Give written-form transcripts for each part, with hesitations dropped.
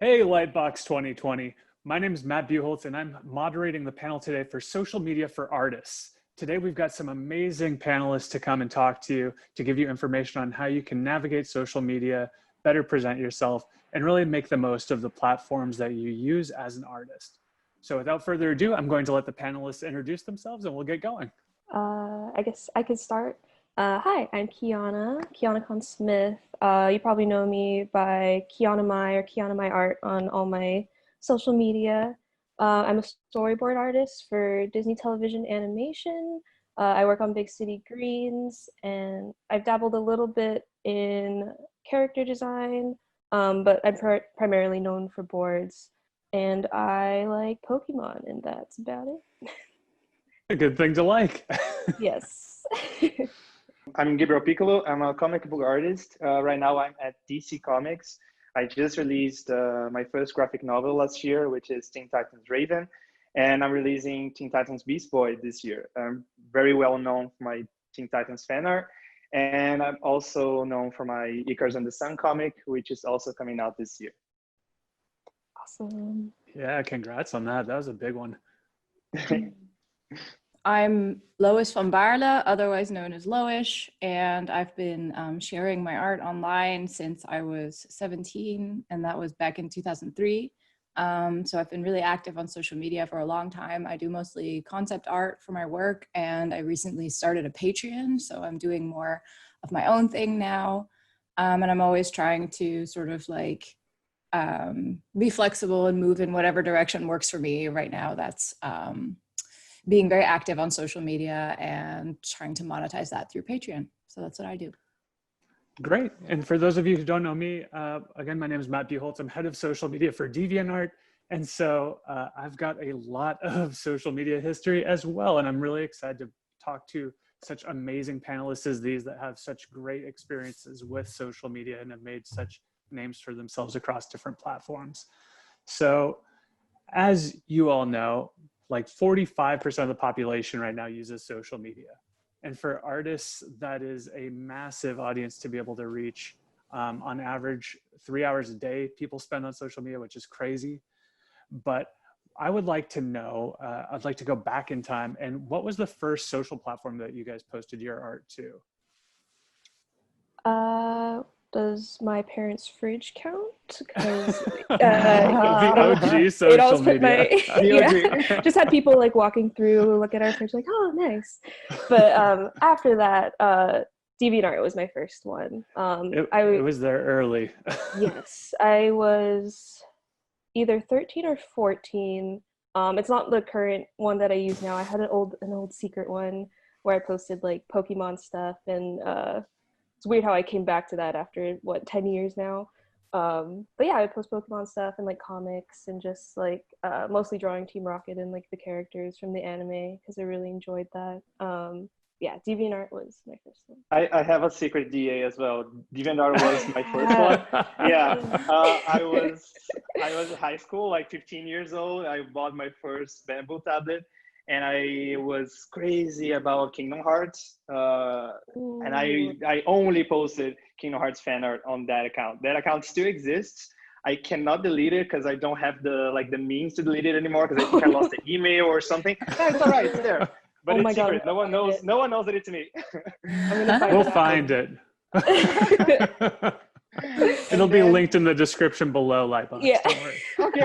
Hey, Lightbox 2020. My name is Matt Buholtz, and I'm moderating the panel today for social media for artists. Today, we've got some amazing panelists to come and talk to you to give you information on how you can navigate social media, better present yourself, and really make the most of the platforms that you use as an artist. So without further ado, I'm going to let the panelists introduce themselves and we'll get going. I guess I could start. Hi, I'm Kiana Con Smith. You probably know me by Kiana Mai or Kiana Mai Art on all my social media. I'm a storyboard artist for Disney television animation. I work on Big City Greens, and I've dabbled a little bit in character design, but I'm primarily known for boards. And I like Pokemon, and that's about it. A good thing to like. Yes. I'm Gabriel Piccolo. I'm a comic book artist. Right now I'm at DC Comics. I just released my first graphic novel last year, which is Teen Titans Raven. And I'm releasing Teen Titans Beast Boy this year. I'm very well known for my Teen Titans fan art. And I'm also known for my Icarus and the Sun comic, which is also coming out this year. Awesome. Yeah, congrats on that. That was a big one. I'm Lois van Baarle, otherwise known as Loish, and I've been sharing my art online since I was 17, and that was back in 2003. So I've been really active on social media for a long time. I do mostly concept art for my work, and I recently started a Patreon, so I'm doing more of my own thing now. And I'm always trying to sort of like be flexible and move in whatever direction works for me. Right now, that's being very active on social media and trying to monetize that through Patreon. So that's what I do. Great. And for those of you who don't know me, again, my name is Matt Buholtz. I'm head of social media for DeviantArt. And so I've got a lot of social media history as well. And I'm really excited to talk to such amazing panelists as these that have such great experiences with social media and have made such names for themselves across different platforms. So as you all know, like 45% of the population right now uses social media. And for artists, that is a massive audience to be able to reach. On average, 3 hours a day people spend on social media, which is crazy. But I would like to know, I'd like to go back in time. And what was the first social platform that you guys posted your art to? Does my parents' fridge count? Because the OG social media. Yeah, just had people like walking through, look at our fridge, like, oh, nice. But after that, DeviantArt was my first one. It was there early. Yes, I was either 13 or 14. It's not the current one that I use now. I had an old secret one where I posted like Pokemon stuff, and it's weird how I came back to that after 10 years now. But yeah, I would post Pokemon stuff and like comics and just like mostly drawing Team Rocket and like the characters from the anime because I really enjoyed that. Yeah, DeviantArt was my first one. I have a secret DA as well. DeviantArt was my first one. Yeah, I was in high school, like 15 years old. I bought my first bamboo tablet. And I was crazy about Kingdom Hearts, and I only posted Kingdom Hearts fan art on that account. That account still exists. I cannot delete it because I don't have the means to delete it anymore because I think I lost the email or something. No, it's all right, it's there. But it's secret. No one knows. No one knows that it's me. We'll find it. It'll be linked in the description below, Lightbox. Yeah. Okay.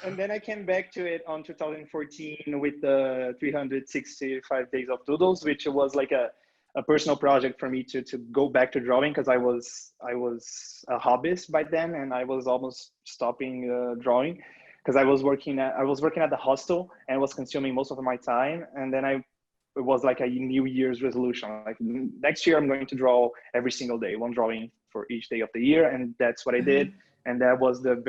And then I came back to it on 2014 with the 365 Days of Doodles, which was like a personal project for me to go back to drawing because I was a hobbyist by then and I was almost stopping drawing because I was working at the hostel and it was consuming most of my time. And then it was like a New Year's resolution. Like next year I'm going to draw every single day, one drawing for each day of the year, and that's what I did. And that was the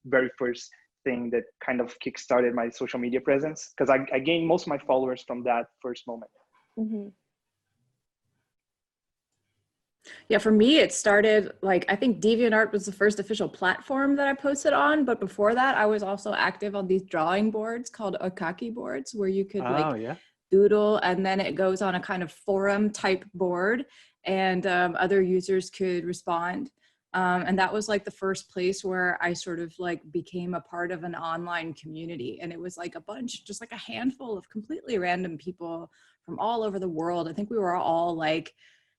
very first thing that kind of kickstarted my social media presence because I gained most of my followers from that first moment. Mm-hmm. Yeah, for me, it started like, I think DeviantArt was the first official platform that I posted on. But before that, I was also active on these drawing boards called Okaki boards where you could doodle and then it goes on a kind of forum type board and other users could respond. And that was like the first place where I sort of like became a part of an online community. And it was like a bunch, just like a handful of completely random people from all over the world. I think we were all like,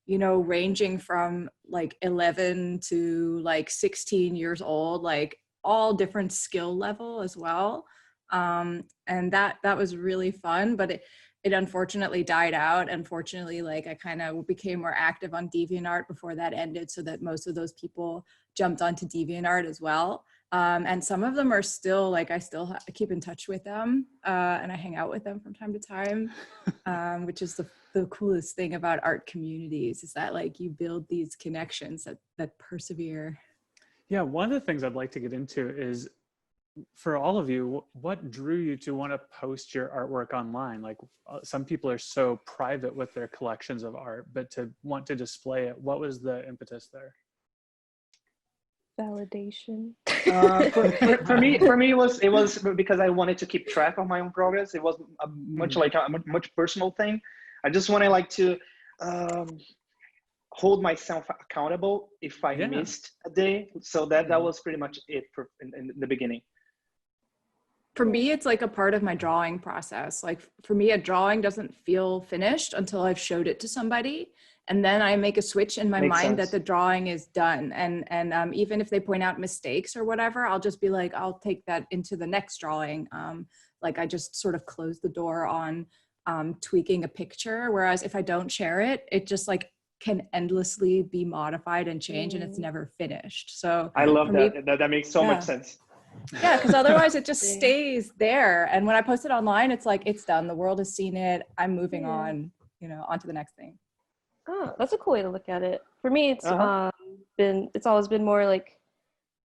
you know, ranging from like 11 to like 16 years old, like all different skill level as well. And that was really fun, but it unfortunately died out. Unfortunately, like I kind of became more active on DeviantArt before that ended, so that most of those people jumped onto DeviantArt as well. And some of them are still like, I still keep in touch with them, and I hang out with them from time to time, which is the coolest thing about art communities, is that like you build these connections that persevere. Yeah, one of the things I'd like to get into is, for all of you, what drew you to want to post your artwork online? Like some people are so private with their collections of art, but to want to display it, what was the impetus there? Validation. For me, it was because I wanted to keep track of my own progress. It was like a much personal thing. I just wanted like to hold myself accountable if I missed a day. So that was pretty much it in the beginning. For me, it's like a part of my drawing process. Like for me, a drawing doesn't feel finished until I've showed it to somebody. And then I make a switch in my mind that the drawing is done. And even if they point out mistakes or whatever, I'll just be like, I'll take that into the next drawing. Like I just sort of close the door on tweaking a picture. Whereas if I don't share it, it just like can endlessly be modified and changed, and it's never finished. So I love that. That makes so much sense. Yeah, because otherwise it just stays there. And when I post it online, it's like, it's done. The world has seen it. I'm moving on, you know, on to the next thing. Oh, that's a cool way to look at it. For me, it's it's always been more like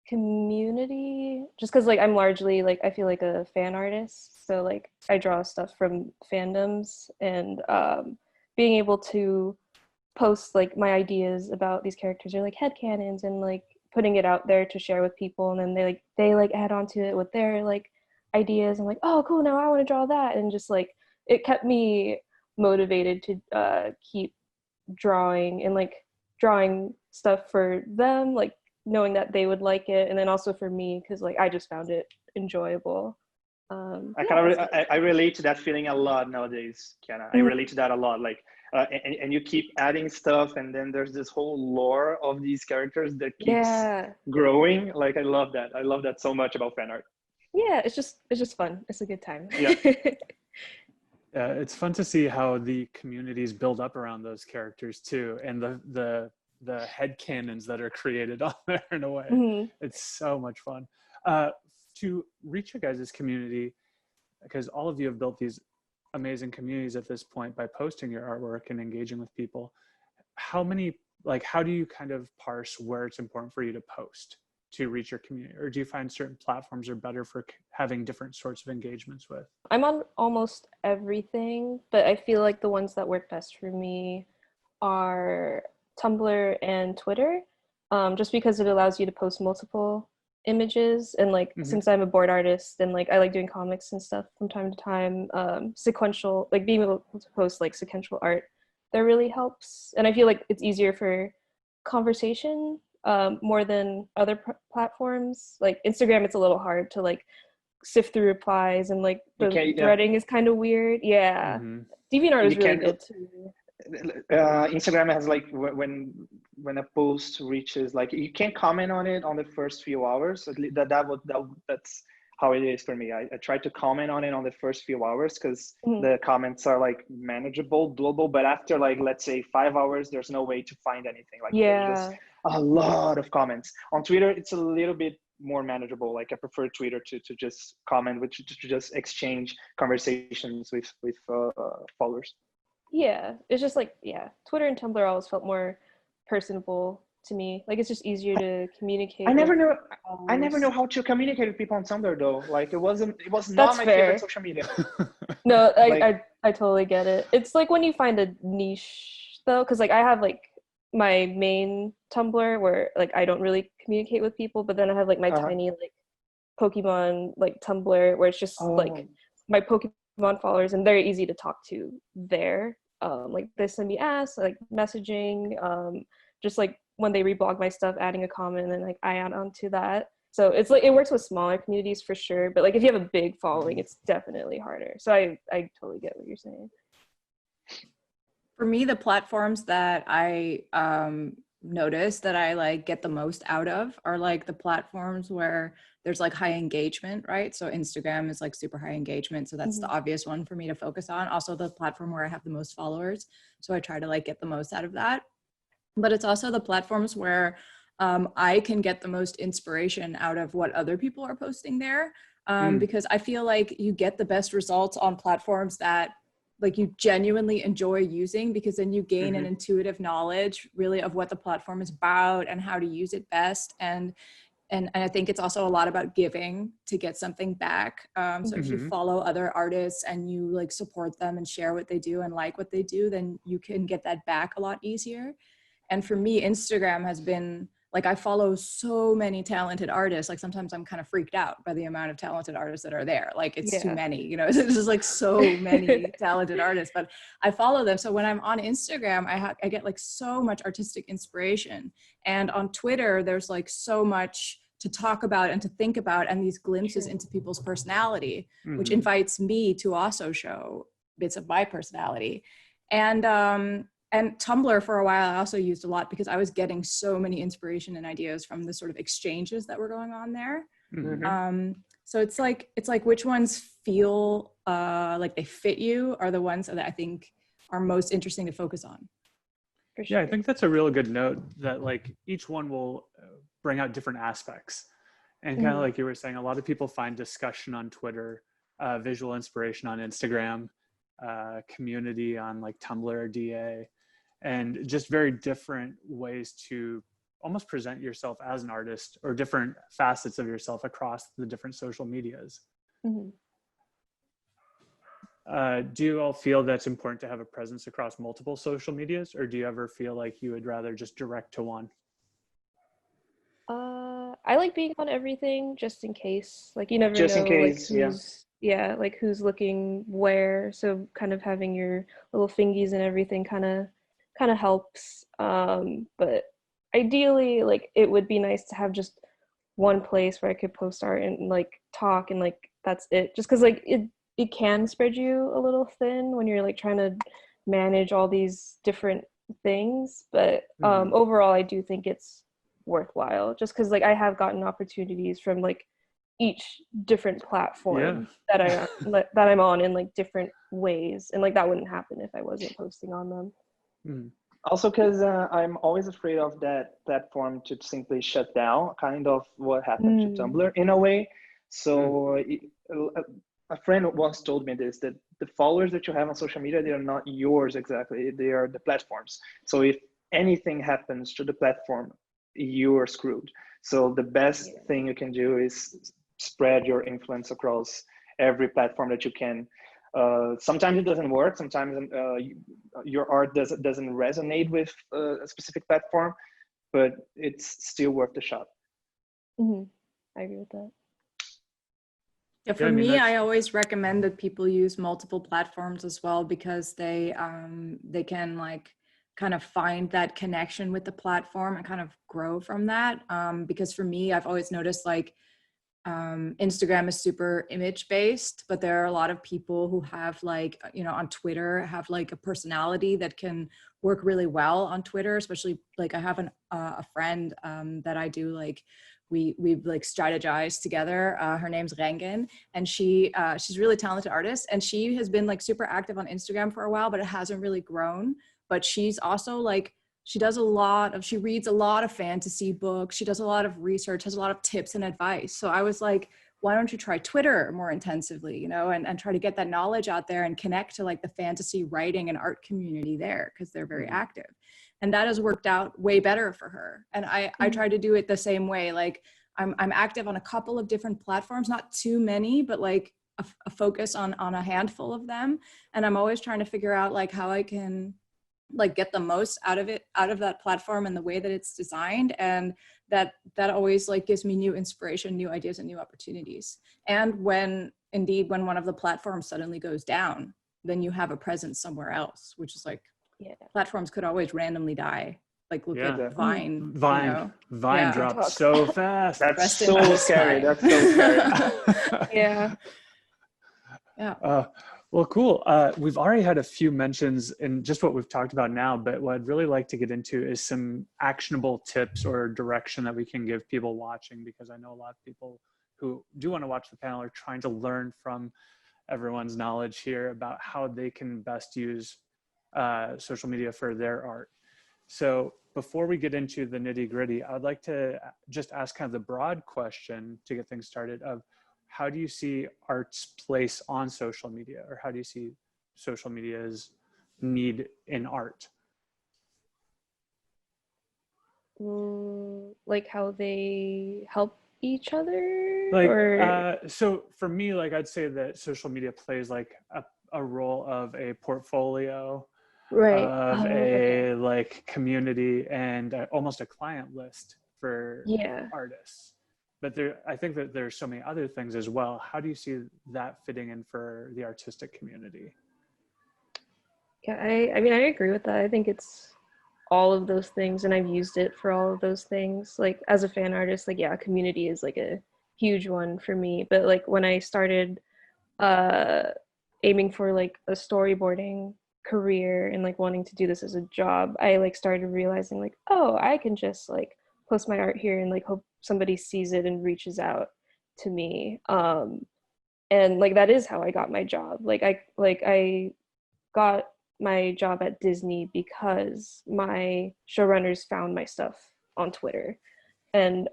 community, just because like I'm largely like, I feel like a fan artist. So like I draw stuff from fandoms, and being able to post like my ideas about these characters, or like headcanons, and like putting it out there to share with people, and then they add on to it with their like ideas. I'm like, oh cool, now I want to draw that. And just like it kept me motivated to keep drawing, and like drawing stuff for them, like knowing that they would like it, and then also for me, because like I just found it enjoyable. I relate to that feeling a lot nowadays, Kiana. I relate to that a lot. Like and you keep adding stuff, and then there's this whole lore of these characters that keeps growing. Like I love that so much about fan art. Yeah, it's just fun. It's a good time. Yeah. It's fun to see how the communities build up around those characters too, and the headcanons that are created on there in a way. It's so much fun. To reach your guys' community, because all of you have built these amazing communities at this point by posting your artwork and engaging with people. How do you kind of parse where it's important for you to post to reach your community? Or do you find certain platforms are better for having different sorts of engagements with? I'm on almost everything, but I feel like the ones that work best for me are Tumblr and Twitter, just because it allows you to post multiple images. And like since I'm a board artist, and like I like doing comics and stuff from time to time, sequential, like being able to post like sequential art, that really helps. And I feel like it's easier for conversation more than other platforms. Like Instagram, it's a little hard to like sift through replies, and like the threading is kind of weird. DeviantArt is really good too. Instagram has like when a post reaches, like you can't comment on it on the first few hours. That's how it is for me. I try to comment on it on the first few hours, because the comments are like manageable, doable. But after like, let's say 5 hours, there's no way to find anything. Like there's just a lot of comments. On Twitter, it's a little bit more manageable. Like I prefer Twitter to just comment, to just exchange conversations with followers. Yeah, it's just like, Twitter and Tumblr always felt more personable to me. Like it's just easier to communicate. I never know how to communicate with people on Tumblr though. Like it was not my favorite social media. No, I totally get it. It's like when you find a niche though, because like I have like my main Tumblr where like I don't really communicate with people, but then I have like my tiny like Pokemon like Tumblr where it's just like my Pokemon followers, and very easy to talk to there. Like they send me like messaging, just like when they reblog my stuff, adding a comment, and then like I add on to that. So it's like, it works with smaller communities for sure, but like if you have a big following, it's definitely harder. So I totally get what you're saying. For me, the platforms that I notice that I like get the most out of are like the platforms where there's like high engagement, right? So Instagram is like super high engagement. So that's the obvious one for me to focus on. Also the platform where I have the most followers. So I try to like get the most out of that. But it's also the platforms where I can get the most inspiration out of what other people are posting there. Because I feel like you get the best results on platforms that like you genuinely enjoy using, because then you gain an intuitive knowledge really of what the platform is about and how to use it best. And I think it's also a lot about giving to get something back. So if you follow other artists and you like support them and share what they do and like what they do, then you can get that back a lot easier. And for me, Instagram has been like, I follow so many talented artists. Like sometimes I'm kind of freaked out by the amount of talented artists that are there. Like it's too many, you know, it's just like so many talented artists, but I follow them. So when I'm on Instagram, I get like so much artistic inspiration. And on Twitter, there's like so much to talk about and to think about, and these glimpses into people's personality, which invites me to also show bits of my personality. And Tumblr for a while I also used a lot because I was getting so many inspiration and ideas from the sort of exchanges that were going on there. So it's like which ones feel like they fit you are the ones that I think are most interesting to focus on. For sure. Yeah, I think that's a really good note, that like each one will bring out different aspects. And kind of like you were saying, a lot of people find discussion on Twitter, visual inspiration on Instagram, community on like Tumblr or DA, and just very different ways to almost present yourself as an artist, or different facets of yourself across the different social medias. Do you all feel that's important to have a presence across multiple social medias, or do you ever feel like you would rather just direct to one? I like being on everything just in case. Like you never Just know in case, like like who's looking where. So kind of having your little fingies and everything kind of helps. But ideally, like it would be nice to have just one place where I could post art and like talk, and like that's it. Just because like it can spread you a little thin when you're like trying to manage all these different things. But overall, I do think it's worthwhile, just because like I have gotten opportunities from like each different platform that I'm on in like different ways, and like that wouldn't happen if I wasn't posting on them. Also, because I'm always afraid of that platform to simply shut down, kind of what happened to Tumblr in a way. So a friend once told me this, that the followers that you have on social media, they are not yours exactly, they are the platform's. So if anything happens to the platform, you are screwed. So the best thing you can do is spread your influence across every platform that you can. Sometimes it doesn't work. Sometimes your art doesn't resonate with a specific platform, but it's still worth the shot. I agree with that. Yeah, for me, I always recommend that people use multiple platforms as well, because they can like kind of find that connection with the platform and kind of grow from that. Because for me, I've always noticed like Instagram is super image based, but there are a lot of people who have like, you know, on Twitter have like a personality that can work really well on Twitter, especially like I have a friend that I do like, we've like strategized together. Her name's Rengen, and she's a really talented artist, and she has been like super active on Instagram for a while, but it hasn't really grown. But she's also like, she reads a lot of fantasy books. She does a lot of research, has a lot of tips and advice. So I was like, why don't you try Twitter more intensively, you know, and try to get that knowledge out there and connect to like the fantasy writing and art community there, because they're very active. And that has worked out way better for her. And I try to do it the same way. Like I'm active on a couple of different platforms, not too many, but like a focus on a handful of them. And I'm always trying to figure out like how I can like get the most out of that platform and the way that it's designed. And that always like gives me new inspiration, new ideas, and new opportunities. And when one of the platforms suddenly goes down, then you have a presence somewhere else, which is like, platforms could always randomly die. Like look Yeah. at Vine. Vine, You know? Vine Yeah. dropped TikTok. so fast. That's Rest in so peace, scary. Vine. That's so scary. Yeah. Yeah. Well, cool. We've already had a few mentions in just what we've talked about now, but what I'd really like to get into is some actionable tips or direction that we can give people watching, because I know a lot of people who do want to watch the panel are trying to learn from everyone's knowledge here about how they can best use social media for their art. So before we get into the nitty gritty, I would like to just ask kind of the broad question to get things started of, how do you see art's place on social media, or how do you see social media's need in art? Like how they help each other, Like, or so for me, like I'd say that social media plays like a role of a portfolio, right? of Okay. a like community, and almost a client list for Yeah. artists. But I think that there's so many other things as well. How do you see that fitting in for the artistic community? Yeah, I mean, I agree with that. I think it's all of those things, and I've used it for all of those things. Like as a fan artist, like yeah, community is like a huge one for me. But like when I started uh aiming for like a storyboarding career and like wanting to do this as a job, I like started realizing like, oh, I can just like post my art here and like hope somebody sees it and reaches out to me. And like that is how I got my job. I got my job at Disney because my showrunners found my stuff on Twitter. And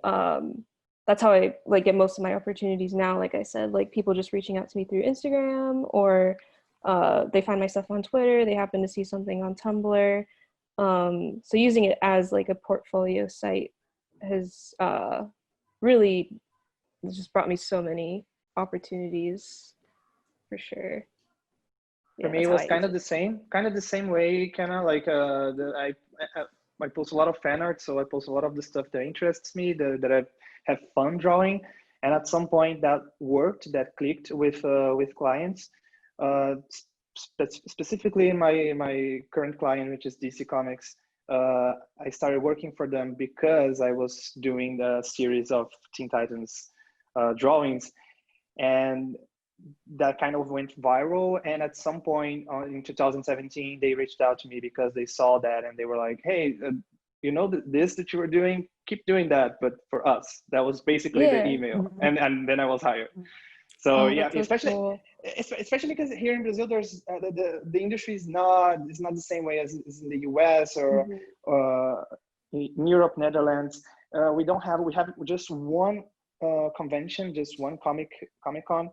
that's how I like get most of my opportunities now. Like I said, like people just reaching out to me through Instagram, or they find my stuff on Twitter, they happen to see something on Tumblr. So using it as like a portfolio site has really just brought me so many opportunities, for sure. For Yeah, me, that's it how was I use it. kind of the same way, kind of like I post a lot of fan art, so I post a lot of the stuff that interests me, that I have fun drawing, and at some point that worked, that clicked with clients. Specifically, in my current client, which is DC Comics, I started working for them because I was doing the series of Teen Titans drawings, and that kind of went viral. And at some point in 2017, they reached out to me because they saw that, and they were like, hey, you know, this that you were doing, keep doing that, but for us. That was basically the Yeah. email. And then I was hired. So Oh, yeah, that's so cool. especially because here in Brazil, there's the industry is not the same way as in the US or Mhm. in Europe, Netherlands. We have just one convention, just one Comic Con,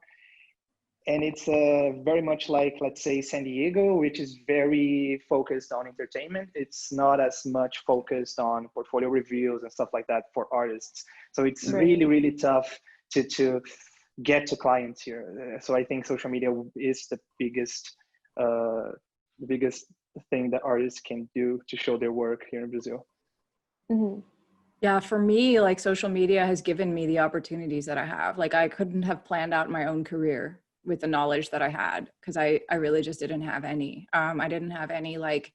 and it's very much like, let's say, San Diego, which is very focused on entertainment. It's not as much focused on portfolio reviews and stuff like that for artists. So it's Right. really tough to get to clients here. So I think social media is the biggest thing that artists can do to show their work here in Brazil. Mhm. Yeah, for me, like social media has given me the opportunities that I have. Like I couldn't have planned out my own career with the knowledge that I had, because I really just didn't have any. I didn't have any like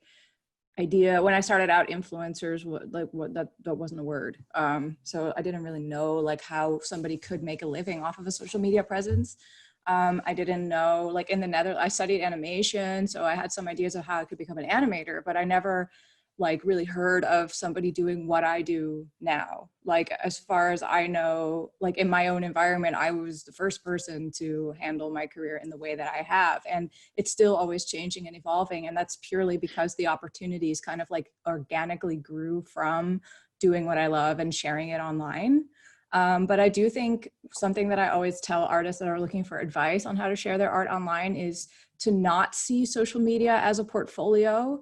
idea when I started out. Influencers, that wasn't a word. So I didn't really know like how somebody could make a living off of a social media presence. I didn't know, like in the Netherlands, I studied animation, so I had some ideas of how I could become an animator, but I never like really heard of somebody doing what I do now. Like as far as I know, like in my own environment, I was the first person to handle my career in the way that I have. And it's still always changing and evolving. And that's purely because the opportunities kind of like organically grew from doing what I love and sharing it online. But I do think something that I always tell artists that are looking for advice on how to share their art online is to not see social media as a portfolio.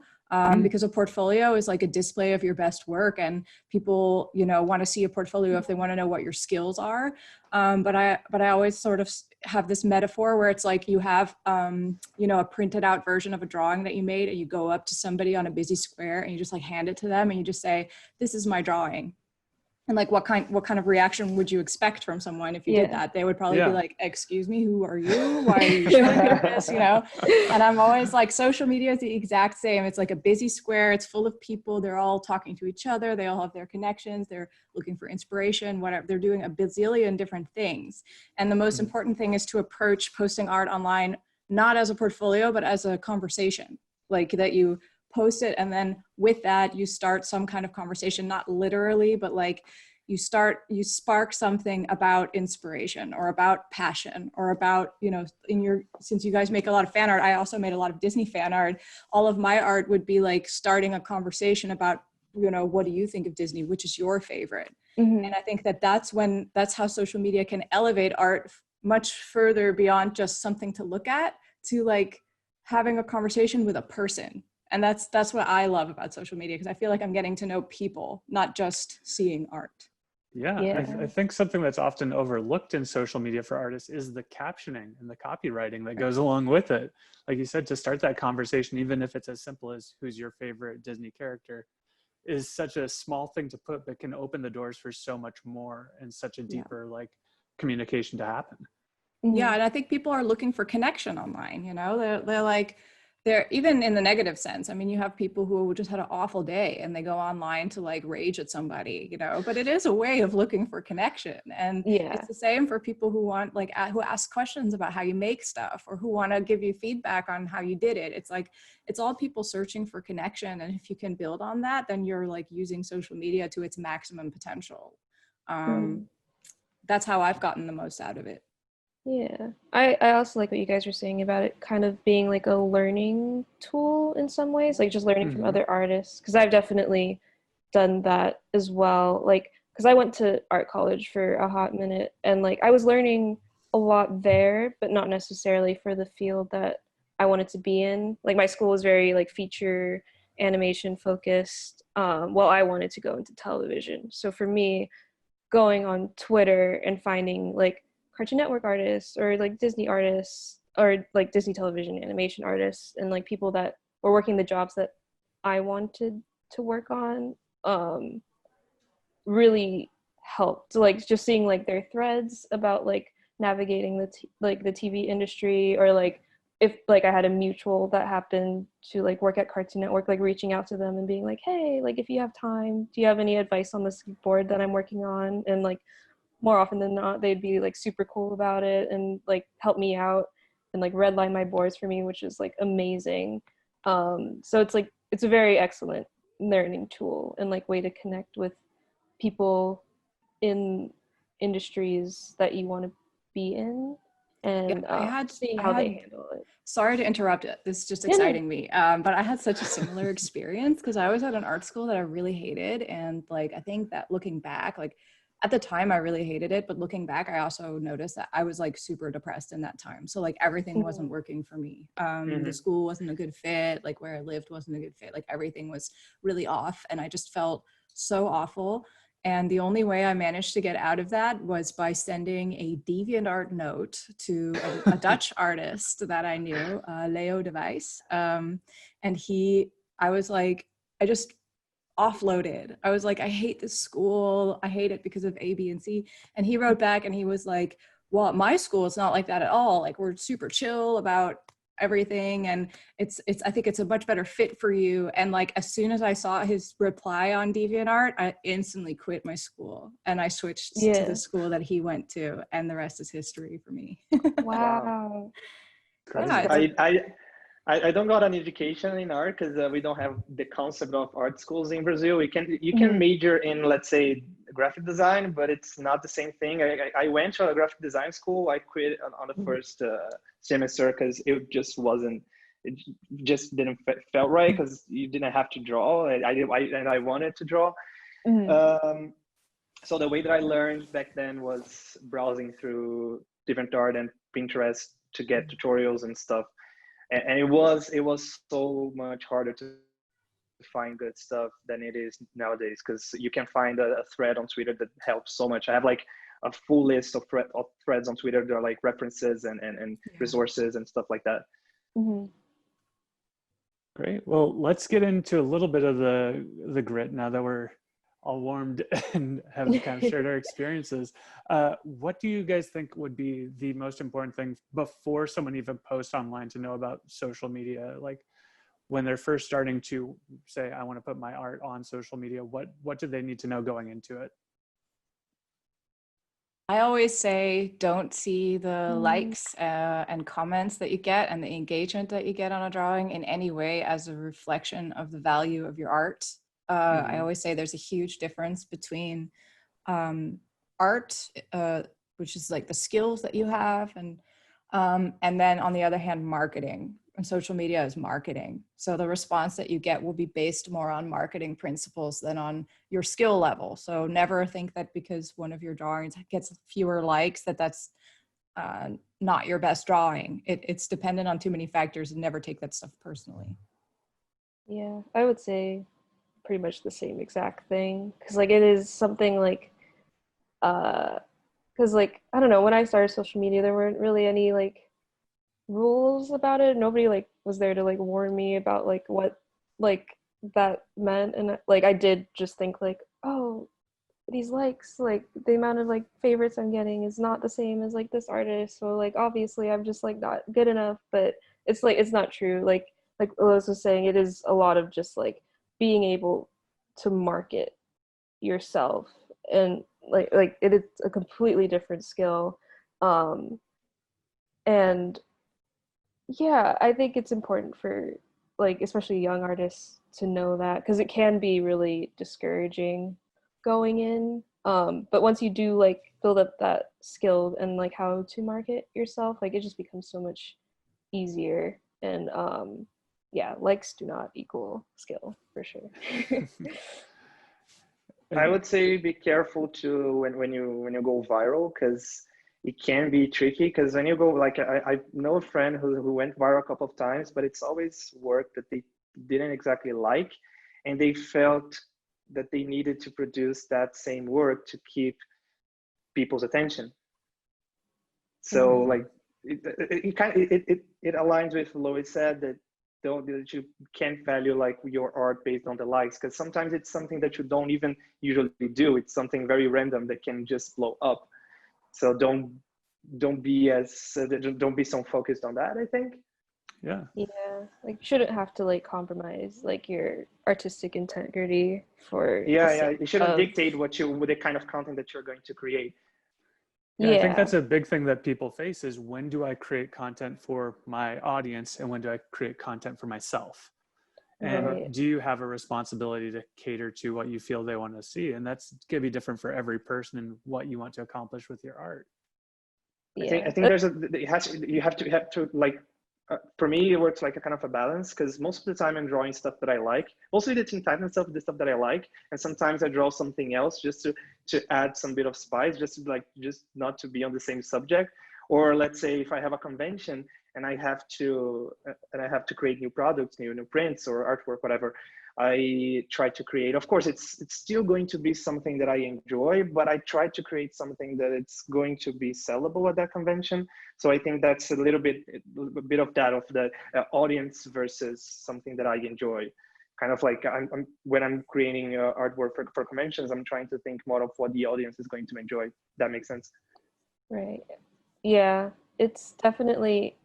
Because a portfolio is like a display of your best work, and people, you know, want to see a portfolio if they want to know what your skills are. But I always sort of have this metaphor where it's like you have, you know, a printed out version of a drawing that you made, and you go up to somebody on a busy square and you just like hand it to them and you just say, "This is my drawing." And like, what kind of reaction would you expect from someone if you did that? They would probably be like, excuse me, who are you? Why are you showing me this? You know? And I'm always like, social media is the exact same. It's like a busy square. It's full of people. They're all talking to each other. They all have their connections. They're looking for inspiration, whatever. They're doing a bazillion different things. And the most important thing is to approach posting art online, not as a portfolio, but as a conversation, like that you post it, and then with that you start some kind of conversation, not literally, but like you spark something about inspiration or about passion or about, you know, since you guys make a lot of fan art, I also made a lot of Disney fan art. All of my art would be like starting a conversation about, you know, what do you think of Disney? Which is your favorite? And I think that's how social media can elevate art much further beyond just something to look at, to like having a conversation with a person. And that's what I love about social media, because I feel like I'm getting to know people, not just seeing art. Yeah. I think something that's often overlooked in social media for artists is the captioning and the copywriting that goes along with it. Like you said, to start that conversation, even if it's as simple as who's your favorite Disney character, is such a small thing to put, but can open the doors for so much more and such a deeper like communication to happen. Yeah, and I think people are looking for connection online, you know, they're even in the negative sense. I mean, you have people who just had an awful day and they go online to like rage at somebody, you know, but it is a way of looking for connection. And it's the same for people who want like, who ask questions about how you make stuff or who want to give you feedback on how you did it. It's like, it's all people searching for connection. And if you can build on that, then you're like using social media to its maximum potential. That's how I've gotten the most out of it. Yeah, I also like what you guys were saying about it kind of being like a learning tool in some ways, like just learning from other artists, because I've definitely done that as well. Like, because I went to art college for a hot minute, and like I was learning a lot there, but not necessarily for the field that I wanted to be in. Like my school was very like feature animation focused, while I wanted to go into television. So for me, going on Twitter and finding like Cartoon Network artists or like Disney artists or like Disney television animation artists and like people that were working the jobs that I wanted to work on, really helped. Like just seeing like their threads about like navigating the TV industry, or like if like I had a mutual that happened to like work at Cartoon Network, like reaching out to them and being like, hey, like if you have time, do you have any advice on this board that I'm working on? And like more often than not, they'd be like super cool about it and like help me out and like redline my boards for me, which is like amazing. So it's like, it's a very excellent learning tool and like way to connect with people in industries that you want to be in, and seeing how they handle it. Sorry to interrupt it. This is just exciting me. But I had such a similar experience because I was at an art school that I really hated. And like, I think that looking back, like at the time I really hated it, but looking back, I also noticed that I was like super depressed in that time. So like everything wasn't working for me. The school wasn't a good fit. Like where I lived wasn't a good fit. Like everything was really off. And I just felt so awful. And the only way I managed to get out of that was by sending a DeviantArt note to a Dutch artist that I knew, Leo de Wijs. I was like, I just offloaded. I was like, I hate this school. I hate it because of A, B, and C. And he wrote back and he was like, well, at my school, it's not like that at all. Like we're super chill about everything. And I think it's a much better fit for you. And like, as soon as I saw his reply on DeviantArt, I instantly quit my school and I switched to the school that he went to, and the rest is history for me. Wow. I don't got an education in art because we don't have the concept of art schools in Brazil. You can major in, let's say, graphic design, but it's not the same thing. I went to a graphic design school. I quit on the first semester because it just didn't felt right, because you didn't have to draw. I wanted to draw. So the way that I learned back then was browsing through DeviantArt and Pinterest to get tutorials and stuff. And it was so much harder to find good stuff than it is nowadays, because you can find a thread on Twitter that helps so much. I have like a full list of threads on Twitter that are like references and resources and stuff like that. Great. Well, let's get into a little bit of the grit now that we're all warmed and have kind of shared our experiences. What do you guys think would be the most important thing before someone even posts online to know about social media? Like when they're first starting to say, I want to put my art on social media, what do they need to know going into it? I always say don't see the likes and comments that you get and the engagement that you get on a drawing in any way as a reflection of the value of your art. I always say there's a huge difference between art, which is like the skills that you have, and then on the other hand, marketing. And social media is marketing. So the response that you get will be based more on marketing principles than on your skill level. So never think that because one of your drawings gets fewer likes, that's not your best drawing. It's dependent on too many factors, and never take that stuff personally. Yeah, I would say pretty much the same exact thing. Because like it is something like, because like, I don't know, when I started social media, there weren't really any like rules about it. Nobody like was there to like warn me about like what like that meant. And like I did just think like, oh, these likes, like the amount of like favorites I'm getting is not the same as like this artist, so like obviously I'm just like not good enough. But it's like it's not true. Like Lois was saying, it is a lot of just like being able to market yourself, and like it is a completely different skill. And yeah, I think it's important for like especially young artists to know that, because it can be really discouraging going in. But once you do like build up that skill and like how to market yourself, like it just becomes so much easier. And yeah, likes do not equal skill for sure. I would say be careful to when you go viral, because it can be tricky. Because when you go, like I know a friend who went viral a couple of times, but it's always work that they didn't exactly like, and they felt that they needed to produce that same work to keep people's attention. So like it aligns with what Lois said, that that you can't value like your art based on the likes, because sometimes it's something that you don't even usually do. It's something very random that can just blow up. So don't be so focused on that, I think. Yeah, like you shouldn't have to like compromise like your artistic integrity for yeah, you shouldn't dictate what the kind of content that you're going to create. Yeah, I think that's a big thing that people face is, when do I create content for my audience and when do I create content for myself? And do you have a responsibility to cater to what you feel they want to see? And that's going to be different for every person and what you want to accomplish with your art. I think you have to like, for me, it works like a kind of a balance, because most of the time I'm drawing stuff that I like, mostly the Teen Titans stuff, the stuff that I like, and sometimes I draw something else just to add some bit of spice, just not to be on the same subject. Or let's say if I have a convention and I have to create new products, new prints or artwork, whatever, I try to create. Of course, it's still going to be something that I enjoy, but I try to create something that it's going to be sellable at that convention. So I think that's a bit of that, of the audience versus something that I enjoy. Kind of like when I'm creating artwork for conventions, I'm trying to think more of what the audience is going to enjoy. That makes sense. Right. Yeah, it's definitely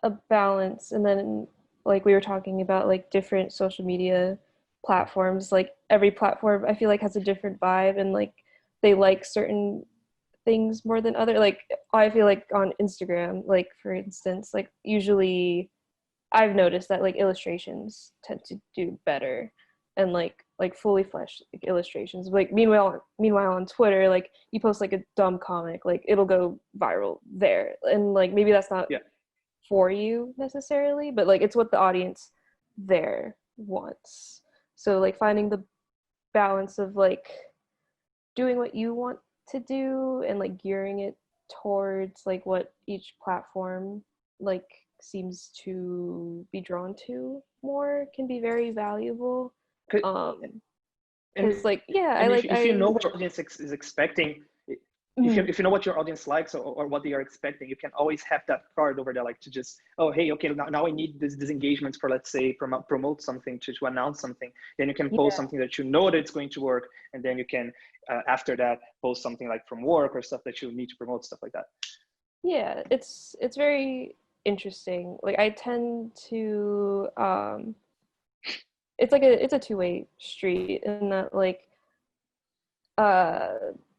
a balance. And then like we were talking about like different social media platforms, like every platform I feel like has a different vibe, and like they like certain things more than other. Like I feel like on Instagram, like for instance, like usually I've noticed that like illustrations tend to do better, and like fully fleshed like, illustrations. Like meanwhile on Twitter, like you post like a dumb comic, like it'll go viral there, and like maybe that's not for you necessarily, but like it's what the audience there wants. So like finding the balance of like doing what you want to do and like gearing it towards like what each platform like seems to be drawn to more can be very valuable. Because like if you know what audience is expecting, if you know what your audience likes or what they are expecting, you can always have that card over there, like to just, oh, hey, okay, now I need this engagement for, let's say, promote something, to announce something. Then you can post something that you know that it's going to work. And then you can, after that, post something like from work or stuff that you need to promote, stuff like that. Yeah, it's very interesting. Like I tend to, it's a two-way street in that like,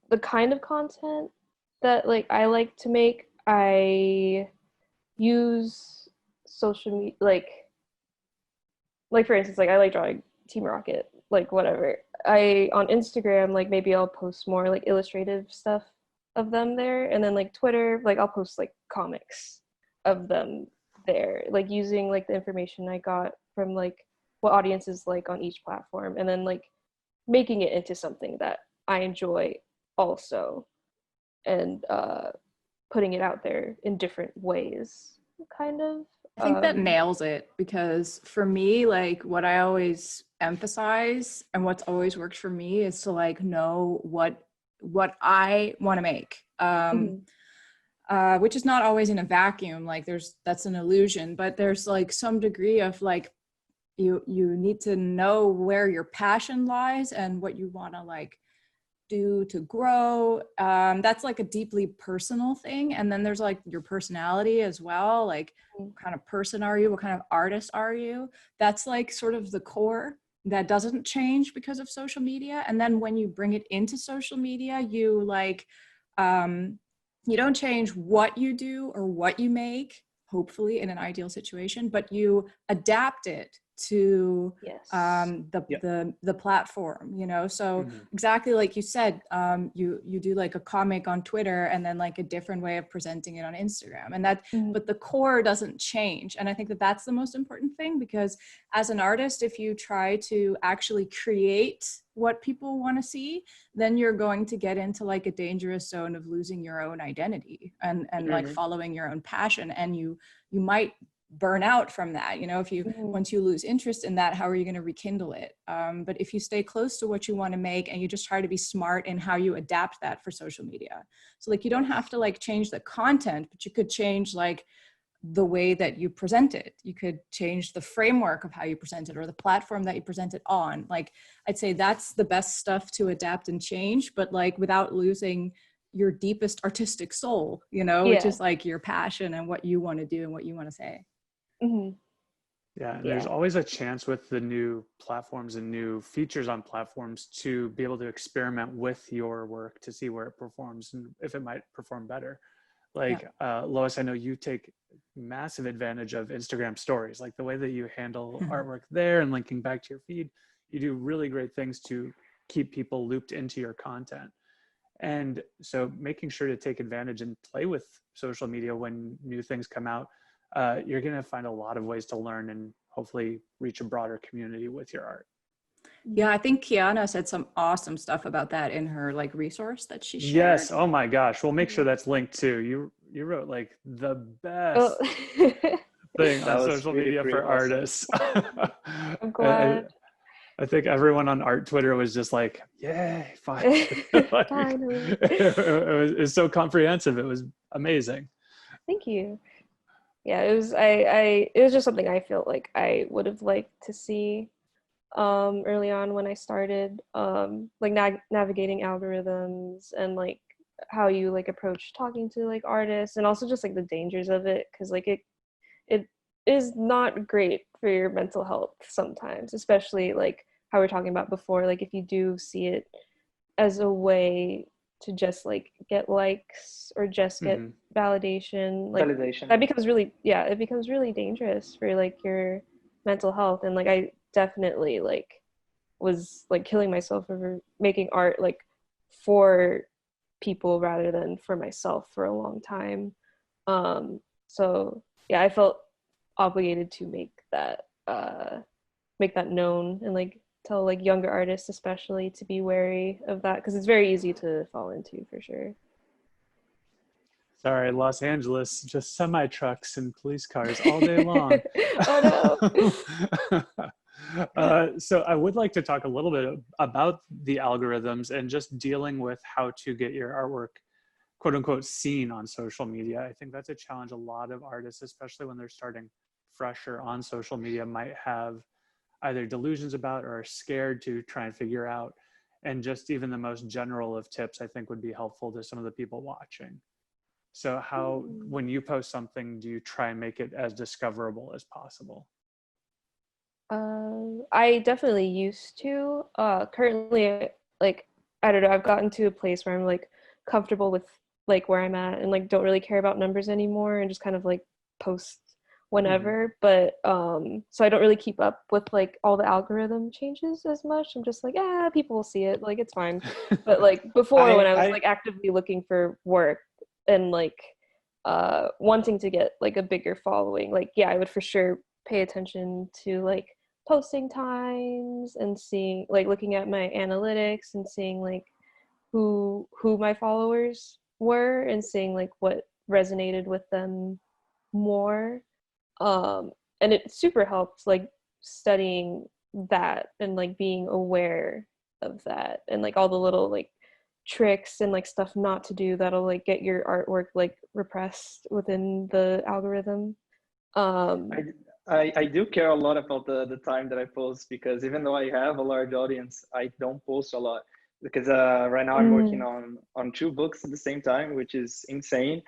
the kind of content that like I like to make, I use social media, like for instance, like I like drawing Team Rocket, like whatever. I on Instagram, like maybe I'll post more like illustrative stuff of them there, and then like Twitter, like I'll post like comics of them there, like using like the information I got from like what audiences like on each platform, and then like making it into something that I enjoy also, and putting it out there in different ways, kind of. I think that nails it, because for me, like what I always emphasize and what's always worked for me is to like know what I want to make, which is not always in a vacuum. Like that's an illusion, but there's like some degree of like you need to know where your passion lies and what you want to like do to grow. That's like a deeply personal thing. And then there's like your personality as well. Like what kind of person are you? What kind of artist are you? That's like sort of the core that doesn't change because of social media. And then when you bring it into social media, you like, you don't change what you do or what you make, hopefully in an ideal situation, but you adapt it to the platform, you know. So exactly like you said, you do like a comic on Twitter and then like a different way of presenting it on Instagram, and that but the core doesn't change. And I think that that's the most important thing, because as an artist, if you try to actually create what people want to see, then you're going to get into like a dangerous zone of losing your own identity and like following your own passion, and you might burn out from that, you know. If you once you lose interest in that, how are you going to rekindle it? But if you stay close to what you want to make and you just try to be smart in how you adapt that for social media, so like you don't have to like change the content, but you could change like the way that you present it. You could change the framework of how you present it or the platform that you present it on. Like I'd say that's the best stuff to adapt and change, but like without losing your deepest artistic soul, you know, which is like your passion and what you want to do and what you want to say. Yeah, and there's always a chance with the new platforms and new features on platforms to be able to experiment with your work to see where it performs and if it might perform better. Like Lois, I know you take massive advantage of Instagram stories, like the way that you handle artwork there and linking back to your feed. You do really great things to keep people looped into your content. And so making sure to take advantage and play with social media when new things come out, you're going to find a lot of ways to learn and hopefully reach a broader community with your art. Yeah, I think Kiana said some awesome stuff about that in her like resource that she shared. Yes. Oh my gosh. We'll make sure that's linked too. You wrote like the best thing on social media for artists. I'm glad. I think everyone on art Twitter was just like, yay, fine. Like, Finally. it was so comprehensive. It was amazing. Thank you. Yeah, it was it was just something I felt like I would have liked to see early on when I started, like navigating algorithms and like how you like approach talking to like artists, and also just like the dangers of it, because like it is not great for your mental health sometimes, especially like how we were talking about before, like if you do see it as a way to just like get likes or just get validation, like that becomes really it becomes really dangerous for like your mental health. And like I definitely like was like killing myself over making art like for people rather than for myself for a long time. So yeah, I felt obligated to make that known and like tell like younger artists especially to be wary of that, because it's very easy to fall into for sure. Sorry, Los Angeles, just semi trucks and police cars all day long. Oh no. So I would like to talk a little bit about the algorithms and just dealing with how to get your artwork quote unquote seen on social media. I think that's a challenge a lot of artists, especially when they're starting fresher on social media, might have either delusions about or are scared to try and figure out. And just even the most general of tips, I think, would be helpful to some of the people watching. So how, when you post something, do you try and make it as discoverable as possible? I definitely used to. Currently, like, I don't know, I've gotten to a place where I'm like comfortable with like where I'm at and like don't really care about numbers anymore and just kind of like post whenever. But so I don't really keep up with like all the algorithm changes as much. I'm just like, yeah, people will see it, like it's fine. But like before, when I was like actively looking for work and like wanting to get like a bigger following, like yeah, I would for sure pay attention to like posting times and seeing like looking at my analytics and seeing like who my followers were and seeing like what resonated with them more. And it super helped like studying that and like being aware of that and like all the little like tricks and like stuff not to do that'll like get your artwork like repressed within the algorithm. I do care a lot about the time that I post, because even though I have a large audience, I don't post a lot, because right now I'm working on 2 books at the same time, which is insane.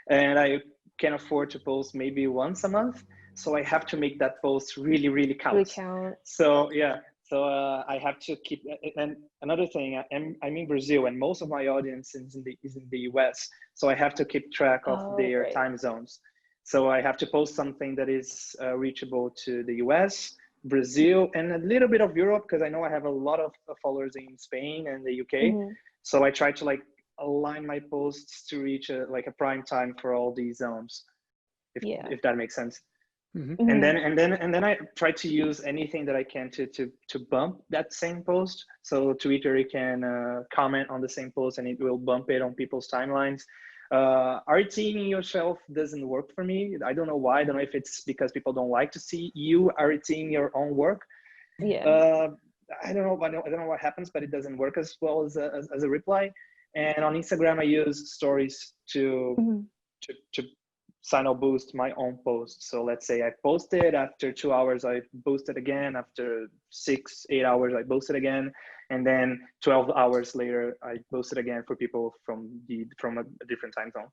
And I can afford to post maybe once a month. So I have to make that post really, really count. So yeah, so I have to keep, and another thing, I'm in Brazil and most of my audience is in the US. So I have to keep track of their time zones. So I have to post something that is reachable to the US, Brazil, and a little bit of Europe, because I know I have a lot of followers in Spain and the UK. So I try to like align my posts to reach like a prime time for all these zones, if that makes sense. And then I try to use anything that I can to bump that same post. So Twitter, you can comment on the same post and it will bump it on people's timelines. RTing yourself doesn't work for me. I don't know why. I don't know if it's because people don't like to see you RTing your own work. I don't know what happens, but it doesn't work as well as a reply. And on Instagram, I use stories to signal boost my own post. So let's say I posted, after 2 hours, I boosted again. After 6-8 hours, I boosted again. And then 12 hours later, I posted again for people from a different time zone.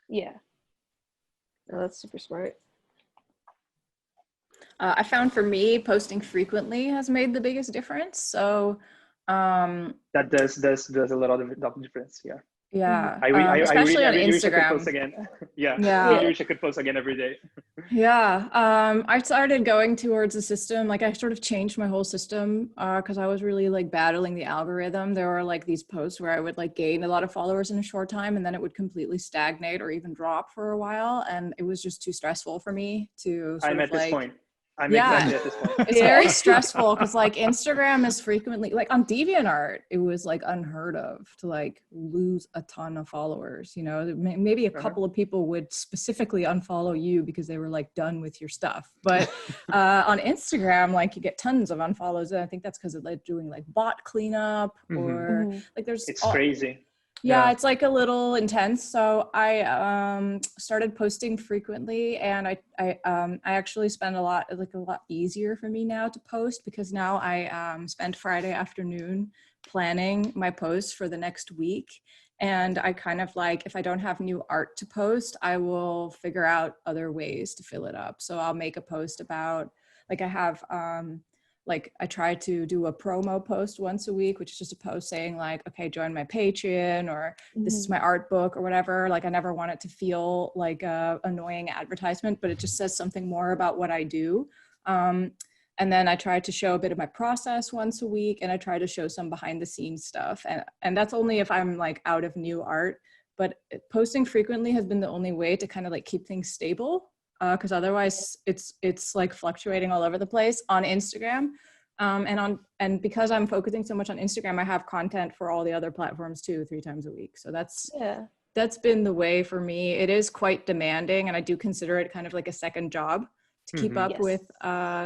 Yeah. Oh, that's super smart. I found for me, posting frequently has made the biggest difference. So that does a lot of difference. Yeah. Yeah. Especially on Instagram. I wish I could Instagram. post again. Yeah. I wish I could post again every day. Yeah. I started going towards a system, like I sort of changed my whole system because I was really like battling the algorithm. There were like these posts where I would like gain a lot of followers in a short time and then it would completely stagnate or even drop for a while. And it was just too stressful for me to I'm at this point. I'm yeah, exactly at this point. It's very stressful because like Instagram is frequently, like on DeviantArt, it was like unheard of to like lose a ton of followers, you know, maybe a couple of people would specifically unfollow you because they were like done with your stuff. But on Instagram, like you get tons of unfollows. And I think that's because of like doing like bot cleanup or like it's crazy. Yeah, it's like a little intense. So I started posting frequently, and I actually spend a lot easier for me now to post because now I spend Friday afternoon planning my posts for the next week. And I kind of like, if I don't have new art to post, I will figure out other ways to fill it up. So I'll make a post about, like I have, like I try to do a promo post once a week, which is just a post saying like, okay, join my Patreon, or this is my art book or whatever. Like I never want it to feel like a annoying advertisement, but it just says something more about what I do. And then I try to show a bit of my process once a week, and I try to show some behind the scenes stuff. And that's only if I'm like out of new art, but posting frequently has been the only way to kind of like keep things stable. Because otherwise it's like fluctuating all over the place on Instagram. And because I'm focusing so much on Instagram, I have content for all the other platforms too, 3 times a week. So that's been the way for me. It is quite demanding, and I do consider it kind of like a second job to keep up with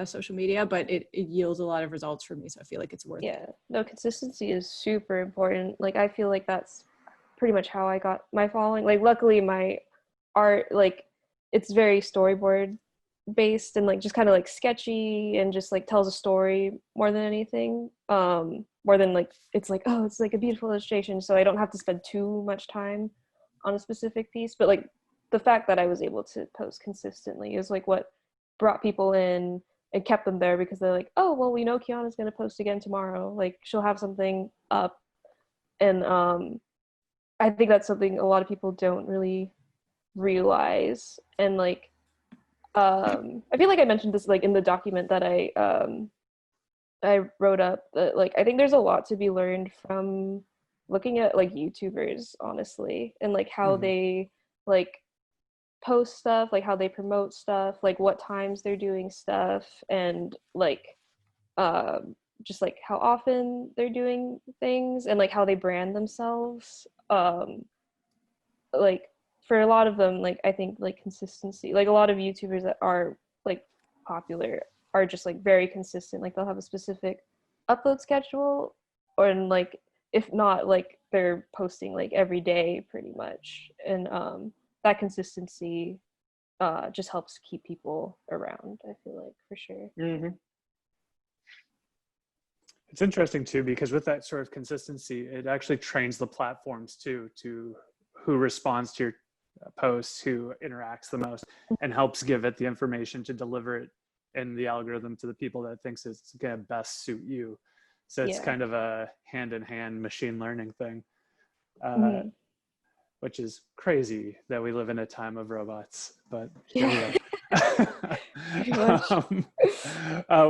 social media, but it yields a lot of results for me. So I feel like it's worth it. No, consistency is super important. Like I feel like that's pretty much how I got my following. Like, luckily my art, like, it's very storyboard based and like just kind of like sketchy and just like tells a story more than anything, more than like it's like, oh, it's like a beautiful illustration, so I don't have to spend too much time on a specific piece. But like the fact that I was able to post consistently is like what brought people in and kept them there, because they're like, oh, well, we know Kiana's going to post again tomorrow, like she'll have something up. And I think that's something a lot of people don't really realize. And like I feel like I mentioned this like in the document that I wrote up, that like I think there's a lot to be learned from looking at like YouTubers, honestly, and like how they like post stuff, like how they promote stuff, like what times they're doing stuff, and like just like how often they're doing things, and like how they brand themselves. Like for a lot of them, like I think like consistency, like a lot of YouTubers that are like popular are just like very consistent. Like they'll have a specific upload schedule, or and like if not, like they're posting like every day pretty much. And that consistency just helps keep people around, I feel like, for sure. It's interesting too, because with that sort of consistency, it actually trains the platforms too, to who responds to your posts, who interacts the most, and helps give it the information to deliver it in the algorithm to the people that thinks it's going to best suit you. So it's kind of a hand-in-hand machine learning thing, which is crazy that we live in a time of robots, but here we are.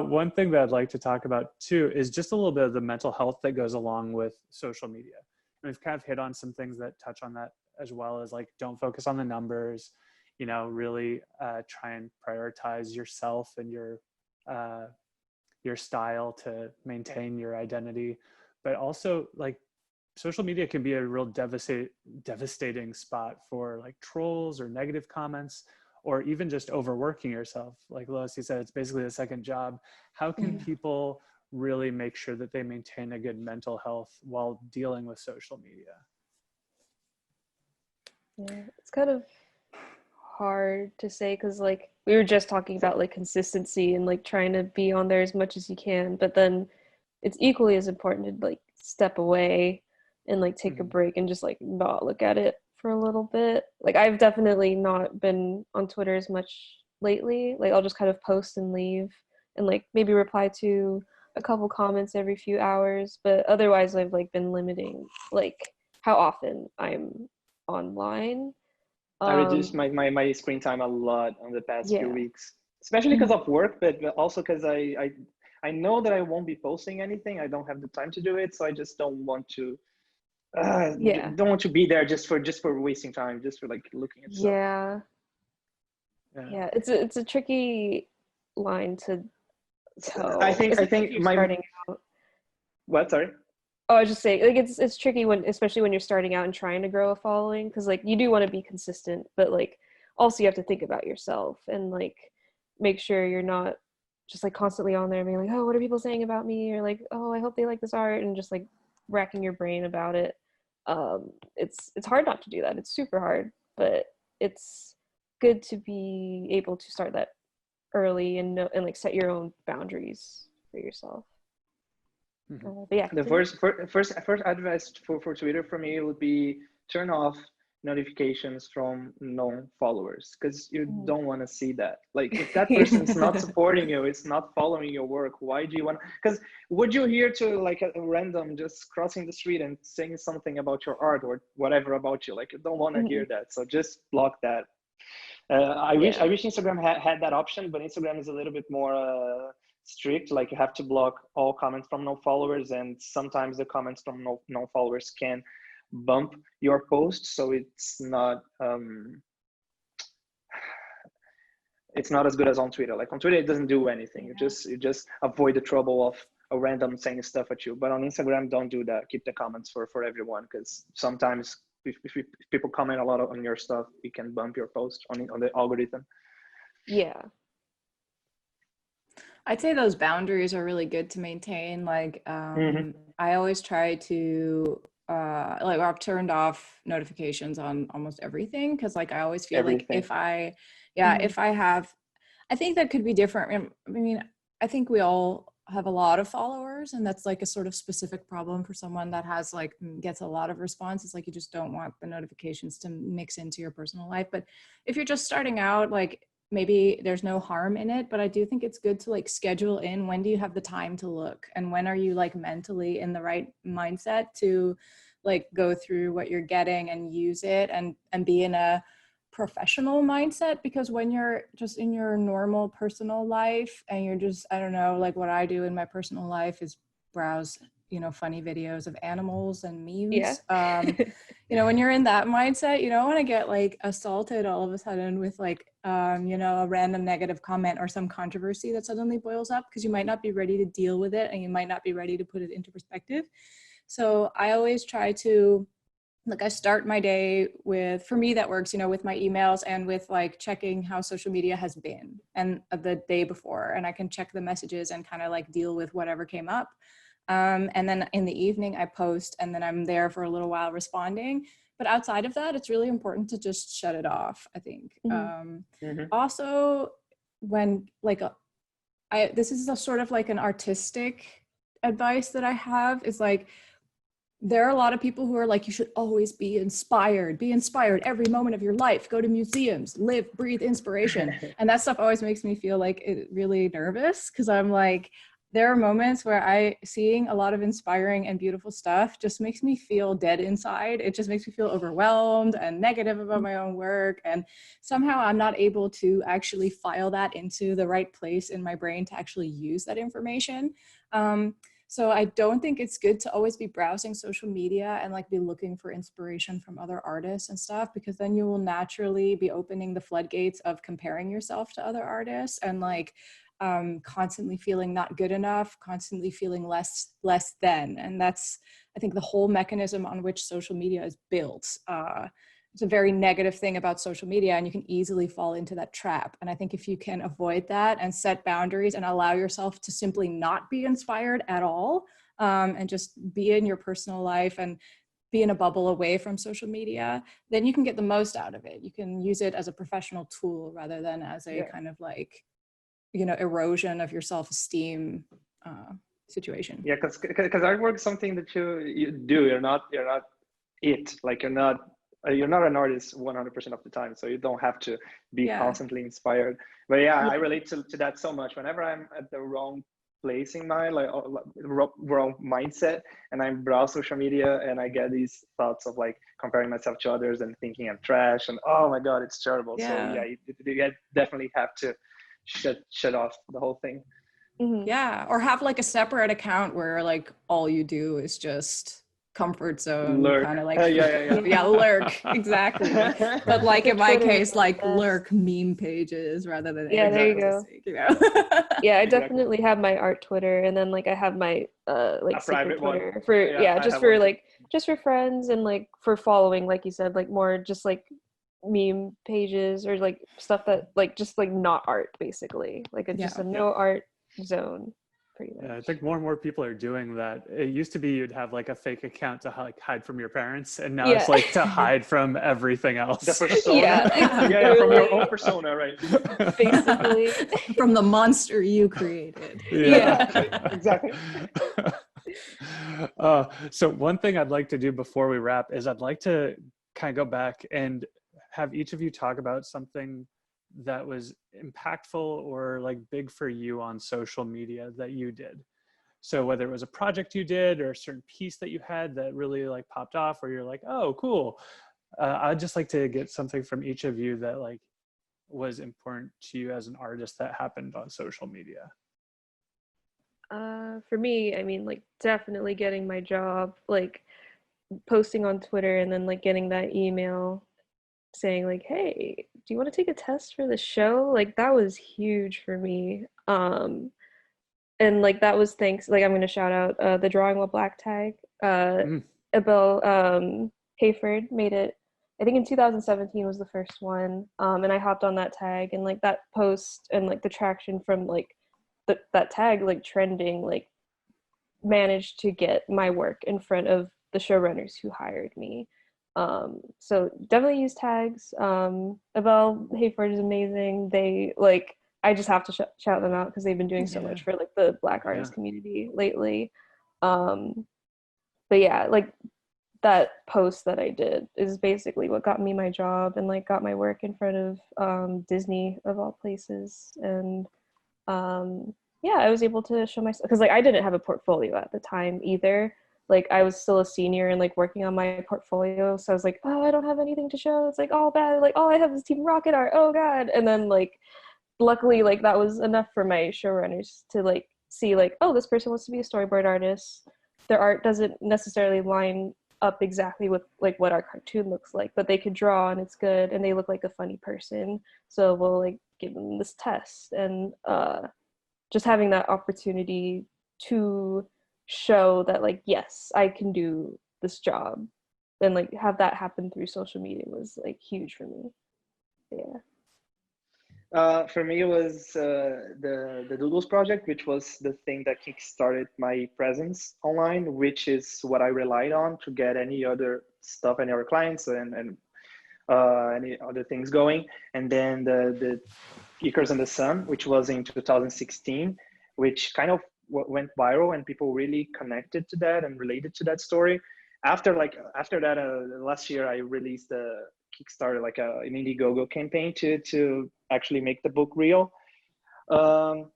One thing that I'd like to talk about too is just a little bit of the mental health that goes along with social media. And we've kind of hit on some things that touch on that, as well as like, don't focus on the numbers, you know, really try and prioritize yourself and your style to maintain your identity. But also like social media can be a real devastating spot for like trolls or negative comments, or even just overworking yourself. Like Lois, you said, it's basically a second job. How can people really make sure that they maintain a good mental health while dealing with social media? Yeah, it's kind of hard to say, because like we were just talking about like consistency and like trying to be on there as much as you can, but then it's equally as important to like step away and like take a break and just like not look at it for a little bit. Like I've definitely not been on Twitter as much lately. Like I'll just kind of post and leave, and like maybe reply to a couple comments every few hours, but otherwise I've like been limiting like how often I'm online. I reduced my screen time a lot on the past few Yeah. weeks, especially because of work, but also because I know that I won't be posting anything. I don't have the time to do it, so I just don't want to don't want to be there just for wasting time, just for like looking at stuff. Yeah, it's a tricky line to toe. I think my starting out. What? Sorry. Oh, I was just saying, like it's tricky when, especially when you're starting out and trying to grow a following, because like you do want to be consistent, but like also you have to think about yourself and like make sure you're not just like constantly on there being like, oh, what are people saying about me, or like, oh, I hope they like this art, and just like racking your brain about it. It's hard not to do that. It's super hard, but it's good to be able to start that early and know and like set your own boundaries for yourself. But yeah, the first advice for Twitter for me would be turn off notifications from known followers, because you don't want to see that. Like if that person's not supporting you, it's not following your work, why do you want? Because would you hear to like a random just crossing the street and saying something about your art or whatever about you? Like you don't want to hear that, so just block that. I wish Instagram had that option, but Instagram is a little bit more strict. Like you have to block all comments from no followers, and sometimes the comments from no followers can bump your post, so it's not as good as on Twitter. Like on Twitter it doesn't do anything. You just avoid the trouble of a random saying stuff at you. But on Instagram, don't do that. Keep the comments for everyone, because sometimes if people comment a lot on your stuff, it can bump your post on the algorithm. I'd say those boundaries are really good to maintain. Like I always try to like I've turned off notifications on almost everything, because like I always feel like if I if I have, I think that could be different. I mean, I think we all have a lot of followers, and that's like a sort of specific problem for someone that has like gets a lot of responses. Like you just don't want the notifications to mix into your personal life. But if you're just starting out, like maybe there's no harm in it, but I do think it's good to like schedule in, when do you have the time to look, and when are you like mentally in the right mindset to like go through what you're getting and use it, and be in a professional mindset. Because when you're just in your normal personal life and you're just, I don't know, like what I do in my personal life is browse, you know, funny videos of animals and memes. You know, when you're in that mindset, you don't want to get like assaulted all of a sudden with like, you know, a random negative comment or some controversy that suddenly boils up, because you might not be ready to deal with it and you might not be ready to put it into perspective. So I always try to, like, I start my day with, for me that works, you know, with my emails and with like checking how social media has been and the day before, and I can check the messages and kind of like deal with whatever came up. And then in the evening I post, and then I'm there for a little while responding. But outside of that, it's really important to just shut it off, I think. Also, when like, this is a sort of like an artistic advice that I have, is like, there are a lot of people who are like, you should always be inspired every moment of your life, go to museums, live, breathe inspiration. And that stuff always makes me feel like really nervous, because I'm like, there are moments where seeing a lot of inspiring and beautiful stuff just makes me feel dead inside. It just makes me feel overwhelmed and negative about my own work. And somehow I'm not able to actually file that into the right place in my brain to actually use that information. So I don't think it's good to always be browsing social media and like be looking for inspiration from other artists and stuff, because then you will naturally be opening the floodgates of comparing yourself to other artists and like constantly feeling not good enough, constantly feeling less than. And that's, I think, the whole mechanism on which social media is built. It's a very negative thing about social media, and you can easily fall into that trap. And I think if you can avoid that and set boundaries and allow yourself to simply not be inspired at all, and just be in your personal life and be in a bubble away from social media, then you can get the most out of it. You can use it as a professional tool rather than as a kind of like, you know, erosion of your self-esteem situation. Yeah, because artwork is something that you do. You're not it. Like you're not an artist 100% of the time, so you don't have to be constantly inspired. But I relate to that so much. Whenever I'm at the wrong place in my wrong mindset, and I browse social media and I get these thoughts of like comparing myself to others and thinking I'm trash and oh my god, it's terrible. So you definitely have to shut off the whole thing. Yeah, or have like a separate account where like all you do is just comfort zone, kind of like lurk, exactly. But like in my case, like lurk meme pages rather than there you go. You know? I definitely have my art Twitter, and then like I have my like secret Twitter for just for friends and like for following, like you said, like more just like meme pages or like stuff that like just like not art, basically, like it's just a no art zone. Yeah, I think more and more people are doing that. It used to be you'd have like a fake account to like hide from your parents, and now it's like to hide from everything else. The persona. From your own persona, right? Basically. From the monster you created. Exactly. So one thing I'd like to do before we wrap is I'd like to kind of go back and have each of you talk about something that was impactful or like big for you on social media that you did. So whether it was a project you did or a certain piece that you had that really like popped off, or you're like, oh, cool. I'd just like to get something from each of you that like was important to you as an artist that happened on social media. For me, I mean, like definitely getting my job, like posting on Twitter and then like getting that email saying like, hey, do you want to take a test for the show? Like that was huge for me. And like that was thanks, like I'm going to shout out the Drawing While Black tag. Abel Hayford made it, I think in 2017 was the first one. And I hopped on that tag, and like that post and like the traction from like that tag like trending like managed to get my work in front of the showrunners who hired me. So definitely use tags. Abel Hayford is amazing. They like, I just have to shout them out because they've been doing so much for like the Black artist community lately. But yeah, like that post that I did is basically what got me my job and like got my work in front of Disney of all places. And yeah, I was able to show myself because like I didn't have a portfolio at the time either. Like I was still a senior and like working on my portfolio, so I was like, oh, I don't have anything to show. It's like all bad. Like all I have is Team Rocket Art. Oh god. And then like luckily like that was enough for my showrunners to like see like, oh, this person wants to be a storyboard artist. Their art doesn't necessarily line up exactly with like what our cartoon looks like, but they could draw and it's good and they look like a funny person. So we'll like give them this test. And just having that opportunity to show that like, yes, I can do this job and like have that happen through social media was like huge for me. Yeah. For me, it was the Doodles project, which was the thing that kickstarted my presence online, which is what I relied on to get any other stuff, any other clients and any other things going. And then the Icarus and the Sun, which was in 2016, which kind of went viral and people really connected to that and related to that story. After that, last year I released a Kickstarter, like an Indiegogo campaign to actually make the book real. And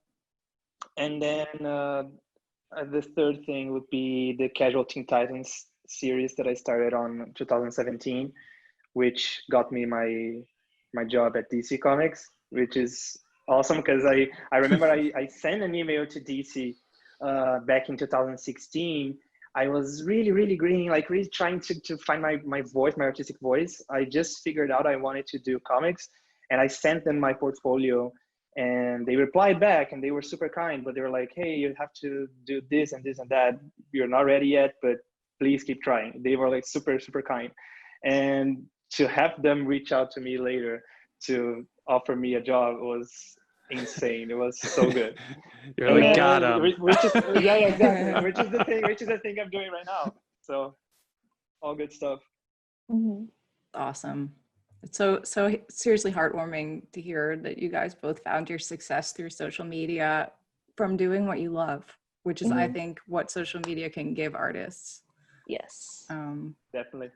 then the third thing would be the Casual Teen Titans series that I started on 2017, which got me my job at DC Comics, which is awesome because I remember I sent an email to DC back in 2016. I was really green, like really trying to find my voice, my artistic voice. I just figured out I wanted to do comics and I sent them my portfolio and they replied back and they were super kind, but they were like, hey, you have to do this and this and that. You're not ready yet, but please keep trying. They were like super kind. And to have them reach out to me later to offer me a job was insane. It was so good. You're like, got him. Which is, yeah, exactly. Which is the thing I'm doing right now. So all good stuff. Mm-hmm. Awesome. It's so seriously heartwarming to hear that you guys both found your success through social media from doing what you love, which is, I think, what social media can give artists. Yes. Definitely.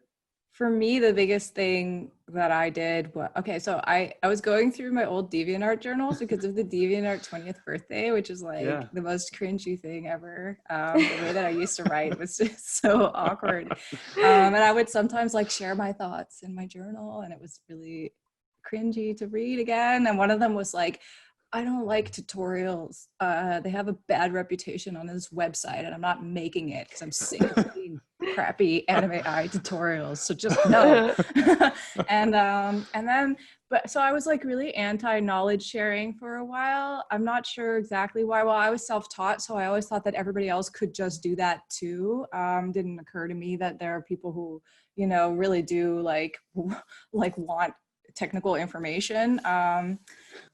For me, the biggest thing that I did was, okay, so I was going through my old DeviantArt journals because of the DeviantArt 20th birthday, which is like the most cringy thing ever. The way that I used to write was just so awkward. And I would sometimes like share my thoughts in my journal and it was really cringy to read again. And one of them was like, I don't like tutorials. They have a bad reputation on this website and I'm not making it because I'm sick of seeing crappy anime eye tutorials. So just no. And then, so I was like really anti-knowledge sharing for a while. I'm not sure exactly why. Well, I was self-taught, so I always thought that everybody else could just do that too. Didn't occur to me that there are people who, you know, really do like want technical information.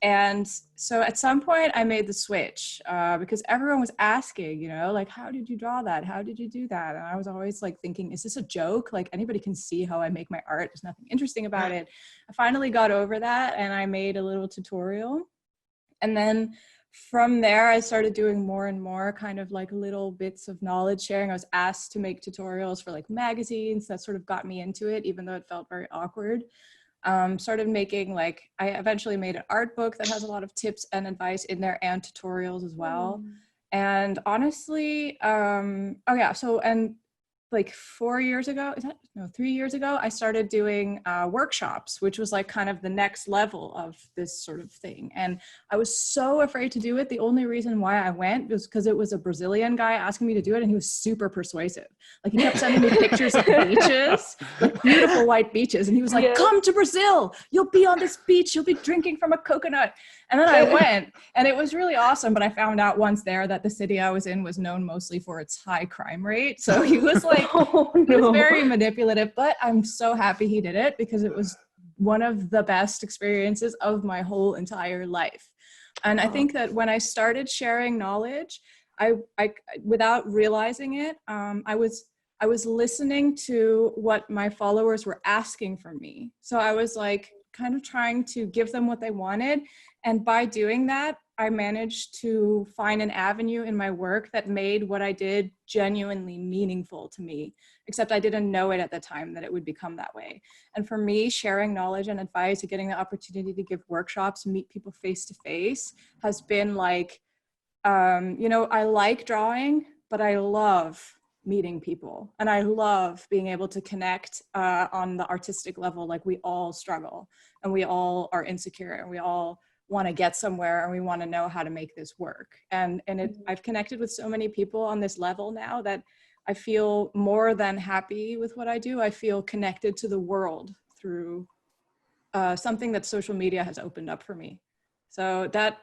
And so at some point I made the switch because everyone was asking, you know, like, how did you draw that? How did you do that? And I was always like thinking, is this a joke? Like anybody can see how I make my art. There's nothing interesting about it. I finally got over that and I made a little tutorial. And then from there, I started doing more and more kind of like little bits of knowledge sharing. I was asked to make tutorials for like magazines. That sort of got me into it, even though it felt very awkward. Started making like, I eventually made an art book that has a lot of tips and advice in there and tutorials as well. And honestly, and like 4 years ago, 3 years ago, I started doing workshops, which was like kind of the next level of this sort of thing. And I was so afraid to do it. The only reason why I went was because it was a Brazilian guy asking me to do it and he was super persuasive. Like he kept sending me pictures of beaches, like beautiful white beaches. And he was like, come to Brazil, you'll be on this beach, you'll be drinking from a coconut. And then I went and it was really awesome. But I found out once there that the city I was in was known mostly for its high crime rate. So he was like, he was very manipulative, but I'm so happy he did it because it was one of the best experiences of my whole entire life. And I think that when I started sharing knowledge, I without realizing it, I was I was listening to what my followers were asking from me. So I was like kind of trying to give them what they wanted. And by doing that, I managed to find an avenue in my work that made what I did genuinely meaningful to me, except I didn't know it at the time that it would become that way. And for me, sharing knowledge and advice and getting the opportunity to give workshops, meet people face to face has been like, you know, I like drawing, but I love meeting people. And I love being able to connect on the artistic level. Like we all struggle and we all are insecure and we all want to get somewhere and we want to know how to make this work. And I've connected with so many people on this level now that I feel more than happy with what I do. I feel connected to the world through something that social media has opened up for me. So that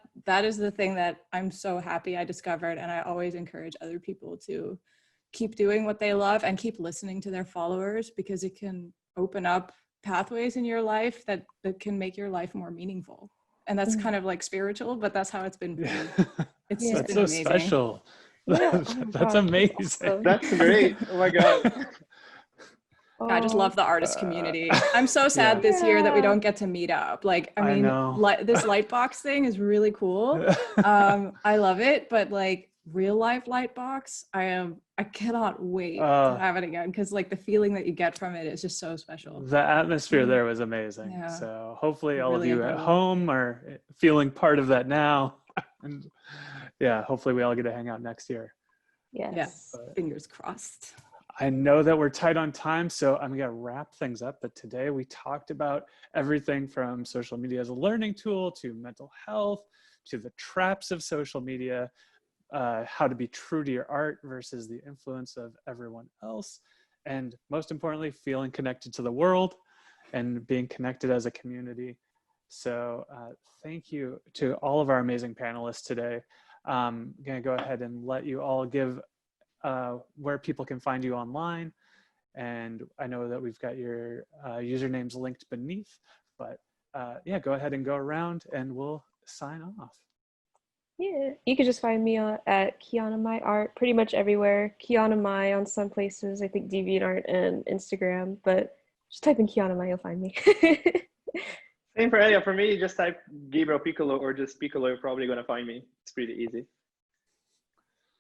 is the thing that I'm so happy I discovered. And I always encourage other people to keep doing what they love and keep listening to their followers, because it can open up pathways in your life that can make your life more meaningful. And that's kind of like spiritual, but that's how it's been for me. It's just been so amazing. special. Yeah. That's amazing. Awesome. That's great. Oh my God. I just love the artist community. I'm so sad this year that we don't get to meet up. Like, I mean, this Lightbox thing is really cool. I love it, but like real life Lightbox, I cannot wait to have it again, because like the feeling that you get from it is just so special. The atmosphere there was amazing. Yeah. So hopefully all of you at home are feeling part of that now. And yeah, hopefully we all get to hang out next year. Yes. But fingers crossed. I know that we're tight on time, so I'm gonna wrap things up. But today we talked about everything from social media as a learning tool to mental health, to the traps of social media, how to be true to your art versus the influence of everyone else, and most importantly, feeling connected to the world and being connected as a community. So thank you to all of our amazing panelists today. I'm gonna go ahead and let you all give where people can find you online. And I know that we've got your usernames linked beneath, but yeah, go ahead and go around and we'll sign off. Yeah, you can just find me at Kiana My Art pretty much everywhere. Kiana My on some places, I think DeviantArt and Instagram, but just type in Kiana My, you'll find me. Same for Elia. For me, just type Gabriel Piccolo or just Piccolo, you're probably going to find me. It's pretty easy.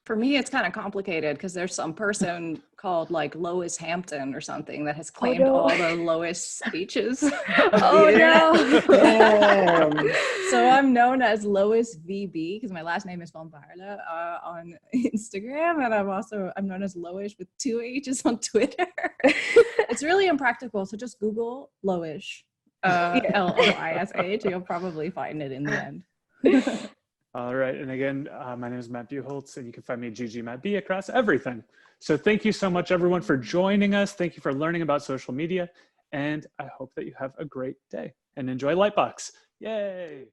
For me, it's kind of complicated because there's some person called like Lois Hampton or something that has claimed all the Lois speeches. Oh no! So I'm known as Lois VB because my last name is Van Baarle on Instagram, and I'm known as Lois with 2 H's on Twitter. It's really impractical, so just Google Lois, L-O-I-S-H. You'll probably find it in the end. All right, and again, my name is Matt Buholtz, and you can find me GGMattB across everything. So thank you so much, everyone, for joining us. Thank you for learning about social media, and I hope that you have a great day and enjoy Lightbox. Yay!